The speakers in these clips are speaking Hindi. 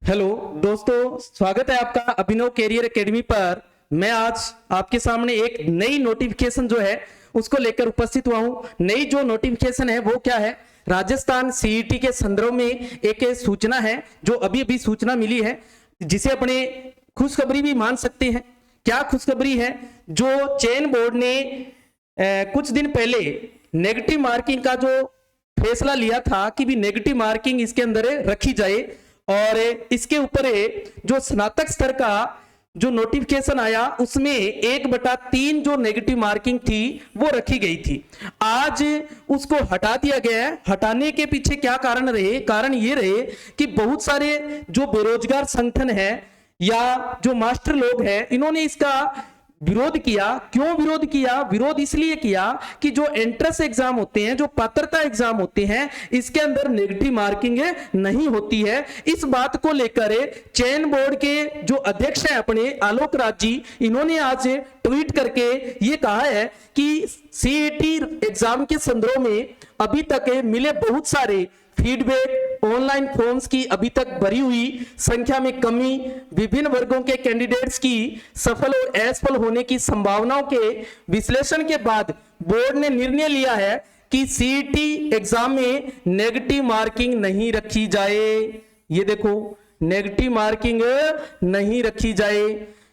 हेलो दोस्तों, स्वागत है आपका अभिनव कैरियर एकेडमी पर। मैं आज आपके सामने एक नई नोटिफिकेशन जो है उसको लेकर उपस्थित हुआ हूं। नई जो नोटिफिकेशन है वो क्या है, राजस्थान सीईटी के संदर्भ में एक सूचना है जो अभी अभी सूचना मिली है, जिसे अपने खुशखबरी भी मान सकते हैं। क्या खुशखबरी है, जो चयन बोर्ड ने कुछ दिन पहले नेगेटिव मार्किंग का जो फैसला लिया था कि भी नेगेटिव मार्किंग इसके अंदर रखी जाए, और इसके ऊपर जो स्नातक स्तर का जो नोटिफिकेशन आया उसमें 1/3 जो नेगेटिव मार्किंग थी वो रखी गई थी। आज उसको हटा दिया गया है। हटाने के पीछे क्या कारण रहे? कारण ये रहे कि बहुत सारे जो बेरोजगार संगठन है या जो मास्टर लोग हैं, इन्होंने इसका विरोध किया। क्यों विरोध किया? विरोध इसलिए किया कि जो एंट्रेंस एग्जाम होते हैं, जो पात्रता एग्जाम होते हैं, इसके अंदर नेगेटिव मार्किंग नहीं होती है। इस बात को लेकर चयन बोर्ड के जो अध्यक्ष हैं अपने आलोक राज जी, इन्होंने आज ट्वीट करके ये कहा है कि सीईटी एग्जाम के संदर्भ में अभी तक मिले बहुत सारे फीडबैक, ऑनलाइन फॉर्म्स की अभी तक भरी हुई संख्या में कमी, विभिन्न वर्गों के कैंडिडेट्स की सफल और असफल होने की संभावनाओं के विश्लेषण के बाद बोर्ड ने निर्णय लिया है कि सीईटी एग्जाम में नेगेटिव मार्किंग नहीं रखी जाए। ये देखो, नेगेटिव मार्किंग नहीं रखी जाए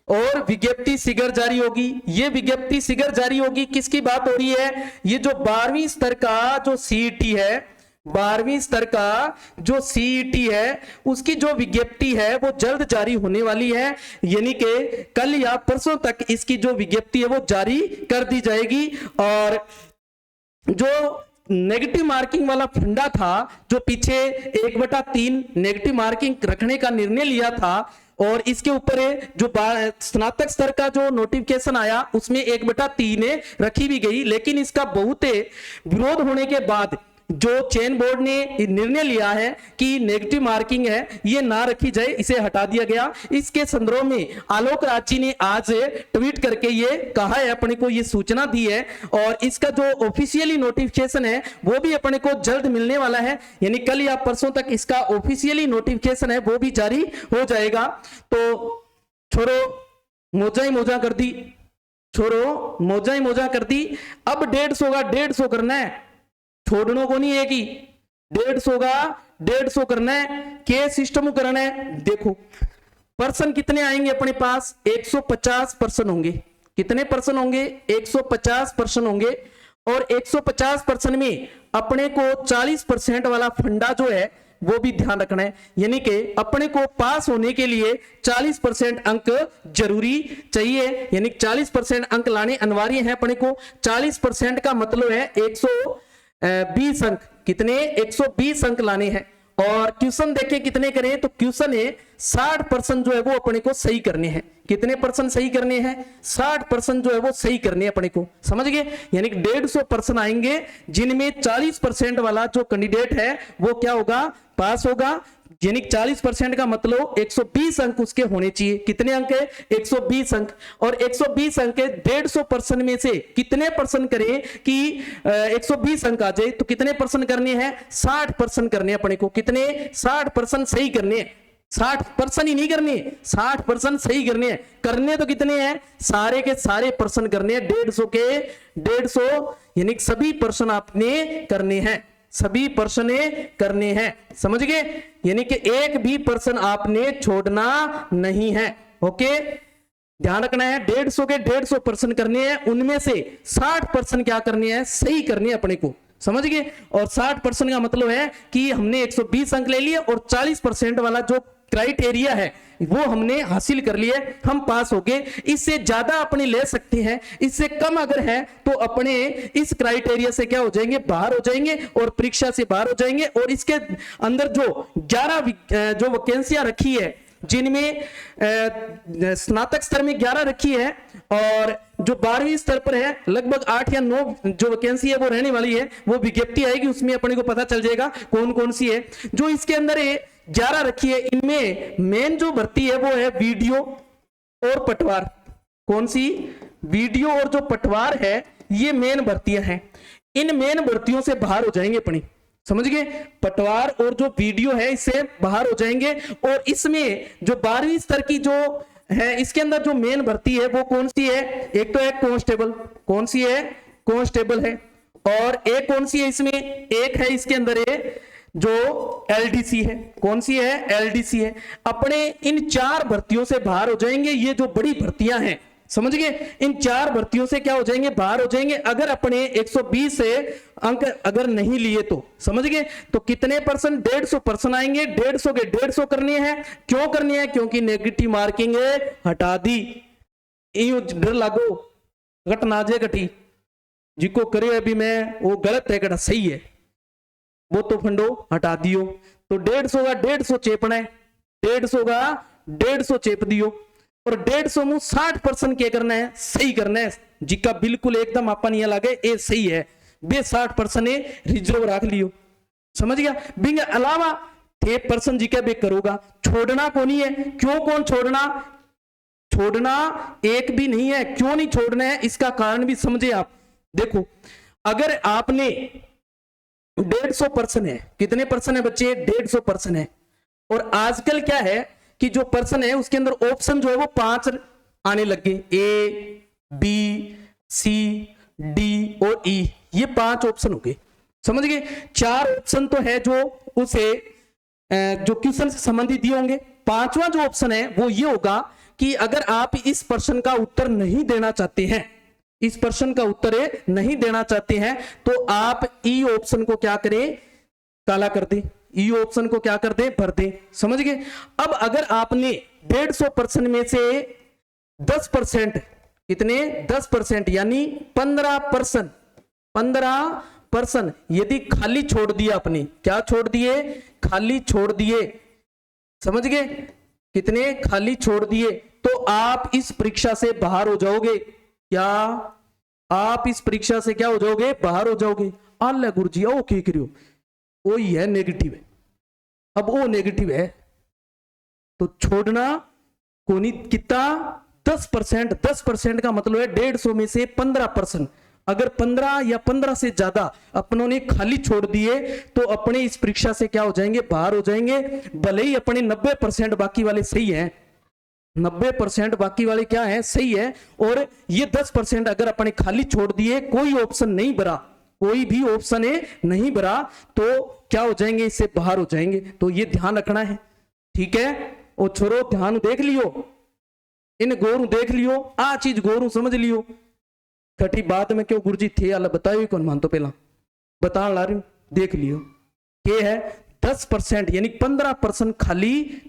और विज्ञप्ति शीघ्र जारी होगी। ये विज्ञप्ति शीघ्र जारी होगी, किसकी बात हो रही है? ये जो 12वीं स्तर का जो सीईटी है, 12वीं स्तर का जो सीईटी है, उसकी जो विज्ञप्ति है वो जल्द जारी होने वाली है। यानी कि कल या परसों तक इसकी जो विज्ञप्ति है वो जारी कर दी जाएगी। और जो नेगेटिव मार्किंग वाला फंडा था, जो पीछे 1/3 नेगेटिव मार्किंग रखने का निर्णय लिया था, और इसके ऊपर जो स्नातक स्तर का जो नोटिफिकेशन आया उसमें 1/3 रखी भी गई, लेकिन इसका बहुत विरोध होने के बाद जो चयन बोर्ड ने निर्णय लिया है कि नेगेटिव मार्किंग है ये ना रखी जाए, इसे हटा दिया गया। इसके संदर्भ में आलोक राज जी ने आज ट्वीट करके ये कहा है, अपने को ये सूचना दी है, और इसका जो ऑफिशियली नोटिफिकेशन है वो भी अपने को जल्द मिलने वाला है। यानी कल या परसों तक इसका ऑफिशियली नोटिफिकेशन है वो भी जारी हो जाएगा। तो छोड़ो मोजा ही मोजा कर दी, छोड़ो मोजा ही मोजा कर दी। अब 150 का 150 करना है, छोड़ने को नहीं है कि 150 का 150 करना है। के सिस्टम करना है। देखो पर्सन कितने आएंगे अपने पास? 150 पर्सन होंगे। कितने पर्सन होंगे? 150 पर्सन होंगे। और 150 पर्सन में अपने को 40% वाला फंडा जो है वो भी ध्यान रखना है। यानी कि अपने को पास होने के लिए 40% अंक जरूरी चाहिए, यानी 40% अंक लाने अनिवार्य है अपने को। 40% का मतलब है 120 अंक। कितने? 120 अंक लाने हैं। और क्वेश्चन देखें कितने करें, तो क्वेश्चन है 60% जो है वो अपने को सही करने हैं। कितने परसेंट सही करने हैं? 60% जो है वो सही करने हैं अपने को, समझ गए? यानी कि 150 पर्सन आएंगे, जिनमें 40% वाला जो कैंडिडेट है वो क्या होगा? पास होगा। यानी 40% का मतलब 120 अंक उसके होने चाहिए। कितने अंक है? 120 अंक। और 120 अंक 150% में से कितने परसेंट करें कि 120 अंक आ जाए? तो कितने परसेंट करने हैं? 60% करने अपने को। कितने? 60% सही करने। 60% ही नहीं करने, 60% सही करने हैं। करने तो कितने हैं? सारे के सारे पर्सन करने हैं। 150 के 150, यानी सभी पर्सन आपने करने हैं, सभी पर्सन करने हैं, समझ गए? यानी कि एक भी पर्सन आपने छोड़ना नहीं है। ओके, ध्यान रखना है। 150 के 150 पर्सन करने हैं, उनमें से 60% क्या करने हैं? सही करने अपने को, समझ गए? और 60% का मतलब है कि हमने 120 अंक ले लिए और 40% वाला जो क्राइटेरिया है वो हमने हासिल कर लिए, हम पास हो गए। इससे ज्यादा अपने ले सकते हैं, इससे कम अगर है तो अपने इस क्राइटेरिया से क्या हो जाएंगे? बाहर हो जाएंगे और परीक्षा से बाहर हो जाएंगे। और इसके अंदर जो 11 जो वैकेंसियां रखी है, जिनमें स्नातक स्तर में 11 रखी है, और जो 12वीं स्तर पर है लगभग 8 या 9 जो वैकेंसी है वो रहने वाली है। वो विज्ञप्ति आएगी, उसमें अपने को पता चल जाएगा कौन कौन सी है। जो इसके अंदर 11 रखी है, इनमें मेन जो भर्ती है वो है वीडियो और पटवार। कौन सी? वीडियो और जो पटवार है, ये मेन भर्तियां हैं। इन मेन भर्तियों से बाहर हो जाएंगे अपनी, समझ गए। पटवार और जो वीडियो है इससे बाहर हो जाएंगे। और इसमें जो 12वीं स्तर की जो है इसके अंदर जो मेन भर्ती है वो कौन सी है, एक तो है कांस्टेबल, कौन सी है, कांस्टेबल है। और एक कौन सी है इसमें, एक है इसके अंदर है जो एलडीसी है, कौन सी है, एलडीसी है। अपने इन 4 भर्तियों से बाहर हो जाएंगे। ये जो बड़ी भर्तियां हैं, समझ गए, इन 4 भर्तियों से क्या हो जाएंगे, बाहर हो जाएंगे। अगर अपने 120 से अंक अगर नहीं लिए तो समझ गए, तो कितने परसेंट, 150% आएंगे। 150 के 150 करने हैं। क्यों करने हैं, क्योंकि नेगेटिव मार्किंग हटा दी। डर लागो घट ना जे घटी, जिको करे अभी मैं वो गलत है, कटा सही है, वो तो फंडो हटा दियो। तो 150 का 150 चेपना है, 150 का 150 चेप दियो। और 150 में 60% क्या करना है, सही करना है। जिका बिल्कुल एकदम अपन ये लगे ये सही है, बे 60% रिजर्व रख लियो, समझ गया। बिंग अलावा 3% जिका बे करोगा, छोड़ना कौन ही है। क्यों कौन छोड़ना, छोड़ना एक भी नहीं है। क्यों नहीं छोड़ना है, इसका कारण भी समझे आप। देखो अगर आपने 150% है, कितने परसेंट है बच्चे, 150% है। और आजकल क्या है कि जो पर्सन है उसके अंदर ऑप्शन जो है वो 5 आने लगे, ए बी सी डी और ई, ये 5 ऑप्शन हो गए, समझ गए। 4 ऑप्शन तो है जो उसे जो क्वेश्चन से संबंधित दिए होंगे। 5वां जो ऑप्शन है वो ये होगा कि अगर आप इस प्रश्न का उत्तर नहीं देना चाहते हैं, इस प्रश्न का उत्तर नहीं देना चाहते हैं, तो आप ई ऑप्शन को क्या करें, काला कर दें, ई ऑप्शन को क्या कर दें, भर दें, समझ गए। अब अगर आपने 150% में से 10%, कितने, 10% यानी 15% यदि खाली छोड़ दिया, आपने क्या छोड़ दिए, खाली छोड़ दिए, समझ गए, कितने खाली छोड़ दिए, तो आप इस परीक्षा से बाहर हो जाओगे। क्या आप इस परीक्षा से क्या हो जाओगे, बाहर हो जाओगे। अल्लाह गुरुजी ओ की करियो, वो ही है नेगेटिव है। अब वो नेगेटिव है तो छोड़ना कोनी कितना, 10%। 10% का मतलब है 150 में से 15%। अगर 15 या 15 से ज्यादा अपनों ने खाली छोड़ दिए तो अपने इस परीक्षा से क्या हो जाएंगे, बाहर हो जाएंगे। भले ही अपने 90% बाकी वाले सही हैं, 90% बाकी वाले क्या है, सही है। और ये 10% अगर अपने खाली छोड़ दिए, कोई ऑप्शन नहीं भरा, कोई भी ऑप्शन नहीं भरा, तो क्या हो जाएंगे, इससे बाहर हो जाएंगे। तो ये ध्यान रखना है, ठीक है। और छोरो ध्यान देख लियो, इन गोरू देख लियो, आ चीज गोरू समझ लियो। कटी बात में क्यों गुरुजी थे अल्लाह बताओ, कौन मान तो पहला बता ला रही हूं, देख लियो। ये है 10% यानी 15% खाली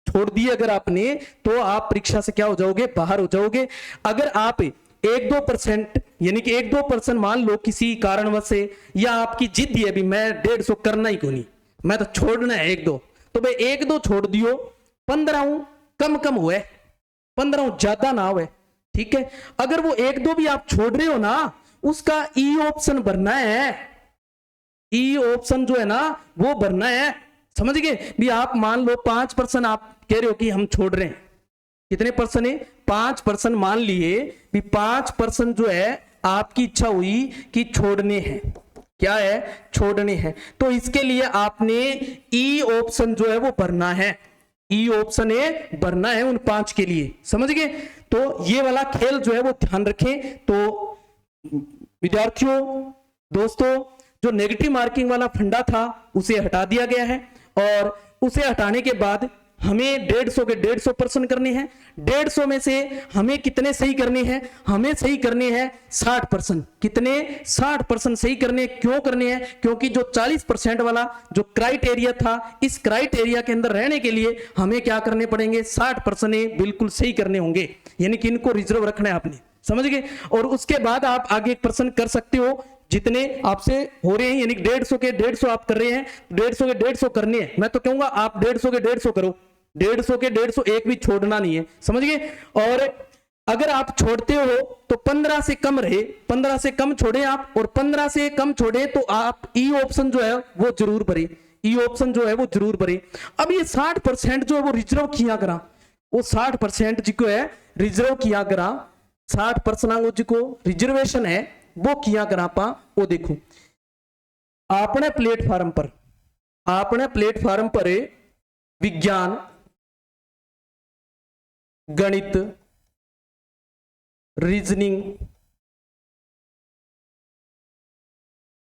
छोड़ दिए अगर आपने, तो आप परीक्षा से क्या हो जाओगे, बाहर हो जाओगे। अगर आप 1-2% यानी कि 1-2% मान लो किसी कारणवश से, या आपकी जिद है भी मैं 150 करना ही क्यों नहीं, मैं तो छोड़ना है 1-2, तो भाई 1-2 छोड़ दियो। 15 कम हुए, 15 ज्यादा ना हुए, ठीक है। अगर वो 1-2 भी आप छोड़ रहे हो ना, उसका ई ऑप्शन भरना है, ई ऑप्शन जो है ना वो भरना है, समझ गए भी। आप मान लो 5% आप कह रहे हो कि हम छोड़ रहे हैं, कितने परसेंट है, 5% मान लिए भी। 5% जो है आपकी इच्छा हुई कि छोड़ने हैं, क्या है, छोड़ने हैं, तो इसके लिए आपने ई ऑप्शन जो है वो भरना है, ई ऑप्शन भरना है उन 5 के लिए, समझ गए। तो ये वाला खेल जो है वो ध्यान रखें। तो विद्यार्थियों, दोस्तों, जो नेगेटिव मार्किंग वाला फंडा था उसे हटा दिया गया है। और उसे हटाने के बाद हमें 150 के 150% करने हैं। 150 में से हमें कितने सही करने हैं, हमें सही करने हैं 60%। कितने, 60% सही करने। क्यों करने हैं, क्योंकि जो 40% वाला जो क्राइटेरिया था, इस क्राइटेरिया के अंदर रहने के लिए हमें क्या करने पड़ेंगे, 60% बिल्कुल सही करने होंगे, यानी कि इनको रिजर्व रखना है आपने, समझ गए। और उसके बाद आप आगे 1% कर सकते हो जितने आपसे हो रहे हैं, यानी 150 के 150 आप कर रहे हैं, 150 के 150 करने हैं। मैं तो कहूंगा आप 150 के 150 करो, 150 के 150 एक भी छोड़ना नहीं है, समझ गए। और अगर आप छोड़ते हो तो 15 से कम रहे, 15 से कम छोड़े आप, और 15 से कम छोड़े तो आप ई ऑप्शन जो है वो जरूर भरे, ई ऑप्शन जो है वो जरूर भरे। अब ये 60% जो है वो रिजर्व किया करा, वो 60% जिको है रिजर्व किया करा, 60% जिको रिजर्वेशन है वो किया करा पा। वो देखो अपने प्लेटफार्म पर विज्ञान, गणित, रीजनिंग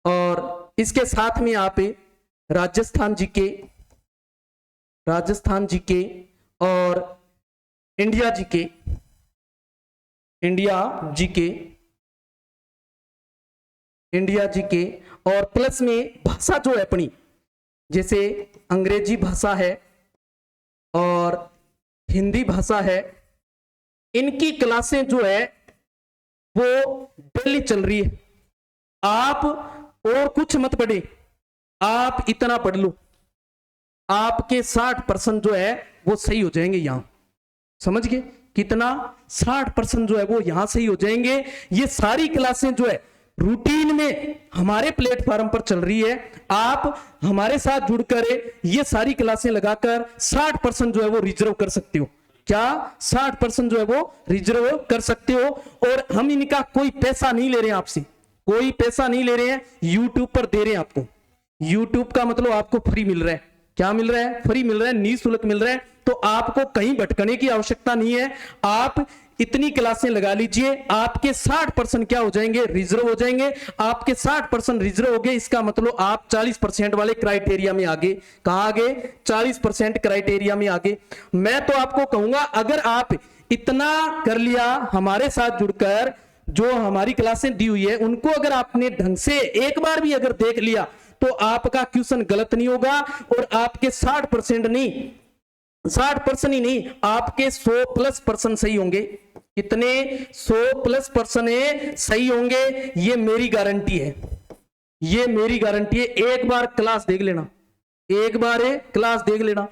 और इसके साथ में आप राजस्थान जीके और इंडिया जीके और प्लस में भाषा जो है अपनी, जैसे अंग्रेजी भाषा है और हिंदी भाषा है, इनकी क्लासें जो है वो डेली चल रही है। आप और कुछ मत पढ़े, आप इतना पढ़ लो, आपके 60% जो है वो सही हो जाएंगे। यहां समझ गए कितना? 60% जो है वो यहां सही हो जाएंगे। ये सारी क्लासें जो है रूटीन में हमारे प्लेटफॉर्म पर चल रही है। आप हमारे साथ जुड़कर ये सारी क्लासें लगाकर 60% जो है वो रिजर्व कर सकते हो। क्या 60% जो है वो रिजर्व कर सकते हो। और हम इनका कोई पैसा नहीं ले रहे हैं आपसे, कोई पैसा नहीं ले रहे हैं, यूट्यूब पर दे रहे हैं आपको। यूट्यूब का मतलब आपको फ्री मिल रहा है। क्या मिल रहा है? फ्री मिल रहा है, निःशुल्क मिल रहा है। तो आपको कहीं भटकने की आवश्यकता नहीं है। आप इतनी क्लासें लगा लीजिए, आपके 60% क्या हो जाएंगे? रिजर्व हो जाएंगे। आपके 60% रिजर्व हो गए, इसका मतलब आप 40% वाले क्राइटेरिया में आगे। कहां आगे? 40% क्राइटेरिया में आगे। मैं तो आपको कहूंगा, अगर आप इतना कर लिया हमारे साथ जुड़कर, जो हमारी क्लासें दी हुई है उनको अगर आपने ढंग से एक बार भी अगर देख लिया, तो आपका क्वेश्चन गलत नहीं होगा और आपके 60% नहीं, 60% ही नहीं, आपके 100+ % सही होंगे। कितने? 100+% सही होंगे। ये मेरी गारंटी है, ये मेरी गारंटी है। एक बार क्लास देख लेना, एक बार क्लास देख लेना।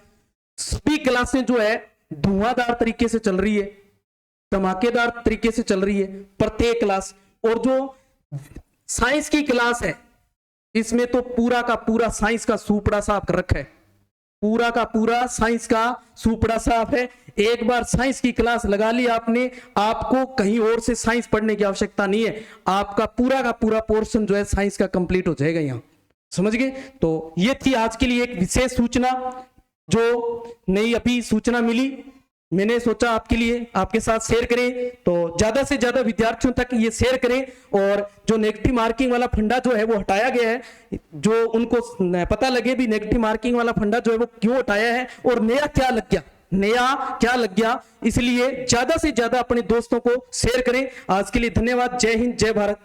सभी क्लासें जो है धुआंधार तरीके से चल रही है, धमाकेदार तरीके से चल रही है प्रत्येक क्लास। और जो साइंस की क्लास है, इसमें तो पूरा का पूरा साइंस का सुपड़ा साफ रखा है, पूरा का पूरा साइंस का सुपड़ा साफ है। एक बार साइंस की क्लास लगा ली आपने, आपको कहीं और से साइंस पढ़ने की आवश्यकता नहीं है। आपका पूरा का पूरा पोर्शन जो है साइंस का कंप्लीट हो जाएगा यहां। समझ गए? तो ये थी आज के लिए एक विशेष सूचना, जो नई अभी सूचना मिली, मैंने सोचा आपके लिए आपके साथ शेयर करें। तो ज्यादा से ज्यादा विद्यार्थियों तक ये शेयर करें। और जो नेगेटिव मार्किंग वाला फंडा जो है वो हटाया गया है, जो उनको पता लगे भी नेगेटिव मार्किंग वाला फंडा जो है वो क्यों हटाया है और नया क्या लग गया, नया क्या लग गया। इसलिए ज्यादा से ज्यादा अपने दोस्तों को शेयर करें। आज के लिए धन्यवाद। जय हिंद, जय भारत।